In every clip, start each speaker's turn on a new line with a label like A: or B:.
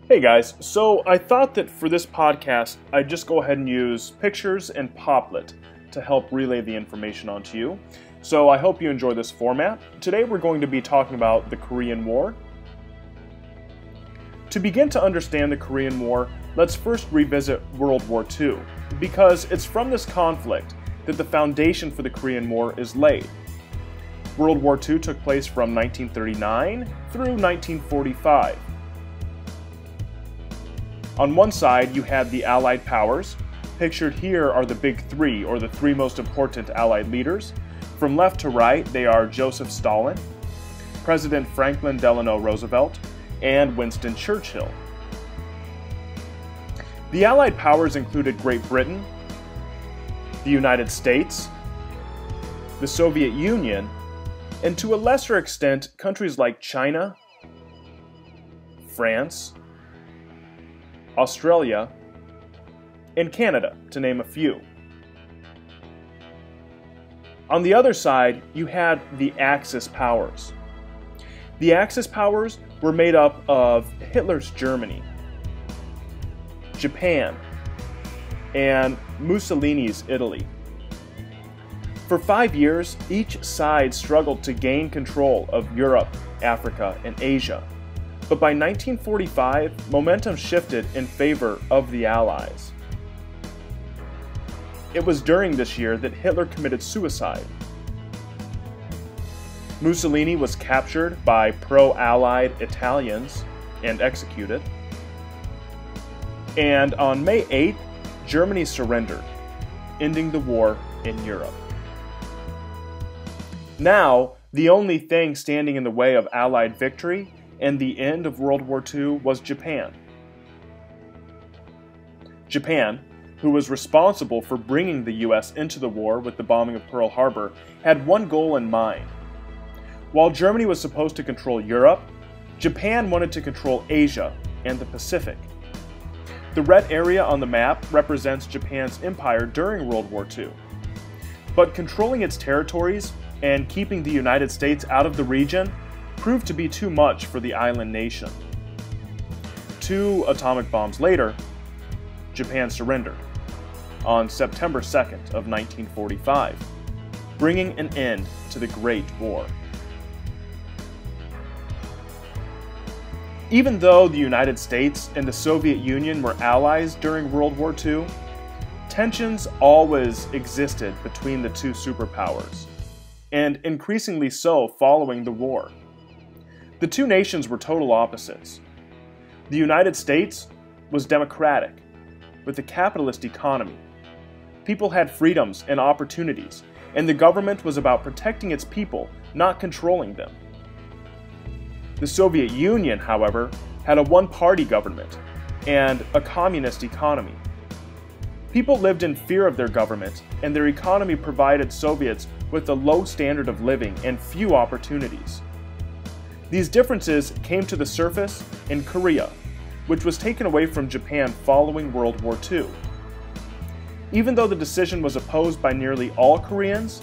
A: Hey guys, so I thought that for this podcast, I'd just go ahead and use pictures and Poplet to help relay the information onto you. So I hope you enjoy this format. Today we're going to be talking about the Korean War. To begin to understand the Korean War, let's first revisit World War II, because it's from this conflict that the foundation for the Korean War is laid. World War II took place from 1939 through 1945. On one side, you had the Allied powers. Pictured here are the big three, or the three most important Allied leaders. From left to right, they are Joseph Stalin, President Franklin Delano Roosevelt, and Winston Churchill. The Allied powers included Great Britain, the United States, the Soviet Union, and to a lesser extent, countries like China, France, Australia, and Canada, to name a few. On the other side, you had the Axis powers. The Axis powers were made up of Hitler's Germany, Japan, and Mussolini's Italy. For 5 years, each side struggled to gain control of Europe, Africa, and Asia. But by 1945, momentum shifted in favor of the Allies. It was during this year that Hitler committed suicide. Mussolini was captured by pro-Allied Italians and executed. And on May 8th, Germany surrendered, ending the war in Europe. Now, the only thing standing in the way of Allied victory and the end of World War II was Japan. Japan, who was responsible for bringing the US into the war with the bombing of Pearl Harbor, had one goal in mind. While Germany was supposed to control Europe, Japan wanted to control Asia and the Pacific. The red area on the map represents Japan's empire during World War II. But controlling its territories and keeping the United States out of the region proved to be too much for the island nation. 2 atomic bombs later, Japan surrendered on September 2nd of 1945, bringing an end to the Great War. Even though the United States and the Soviet Union were allies during World War II, tensions always existed between the two superpowers, and increasingly so following the war. The two nations were total opposites. The United States was democratic, with a capitalist economy. People had freedoms and opportunities, and the government was about protecting its people, not controlling them. The Soviet Union, however, had a one-party government and a communist economy. People lived in fear of their government, and their economy provided Soviets with a low standard of living and few opportunities. These differences came to the surface in Korea, which was taken away from Japan following World War II. Even though the decision was opposed by nearly all Koreans,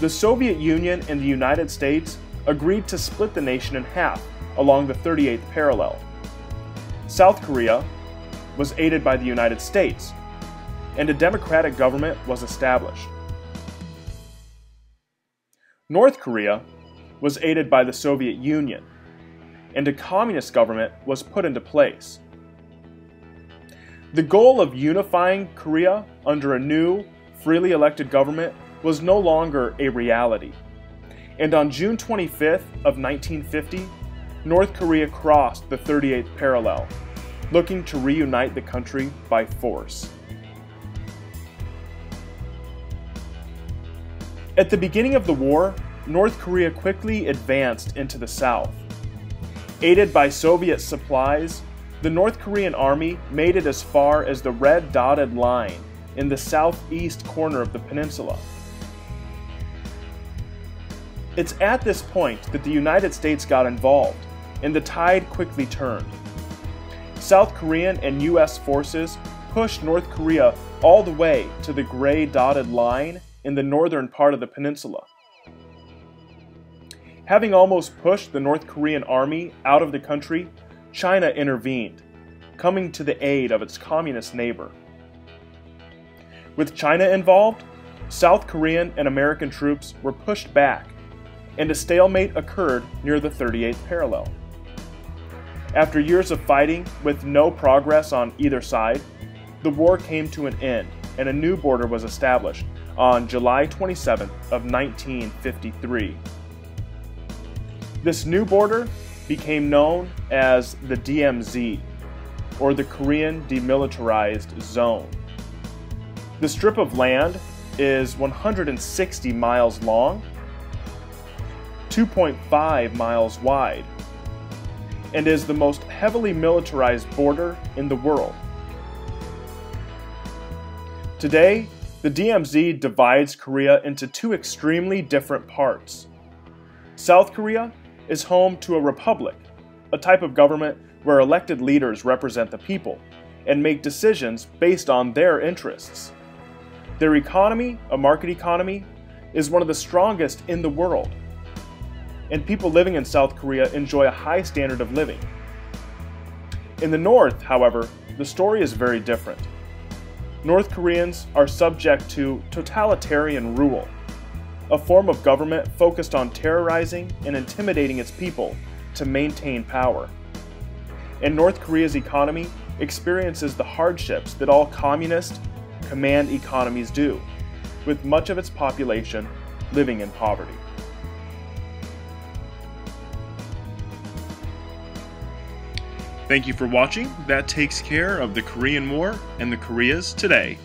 A: the Soviet Union and the United States agreed to split the nation in half along the 38th parallel. South Korea was aided by the United States, and a democratic government was established. North Korea was aided by the Soviet Union, and a communist government was put into place. The goal of unifying Korea under a new, freely elected government was no longer a reality. And on June 25th of 1950, North Korea crossed the 38th parallel, looking to reunite the country by force. At the beginning of the war, North Korea quickly advanced into the south. Aided by Soviet supplies, the North Korean army made it as far as the red dotted line in the southeast corner of the peninsula. It's at this point that the United States got involved, and the tide quickly turned. South Korean and US forces pushed North Korea all the way to the gray dotted line in the northern part of the peninsula. Having almost pushed the North Korean army out of the country, China intervened, coming to the aid of its communist neighbor. With China involved, South Korean and American troops were pushed back, and a stalemate occurred near the 38th parallel. After years of fighting with no progress on either side, the war came to an end and a new border was established on July 27 of 1953. This new border became known as the DMZ, or the Korean Demilitarized Zone. The strip of land is 160 miles long, 2.5 miles wide, and is the most heavily militarized border in the world. Today, the DMZ divides Korea into two extremely different parts. South Korea is home to a republic, a type of government where elected leaders represent the people and make decisions based on their interests. Their economy, a market economy, is one of the strongest in the world. And people living in South Korea enjoy a high standard of living. In the North, however, the story is very different. North Koreans are subject to totalitarian rule, a form of government focused on terrorizing and intimidating its people to maintain power. And North Korea's economy experiences the hardships that all communist command economies do, with much of its population living in poverty. Thank you for watching. That takes care of the Korean War and the Koreas today.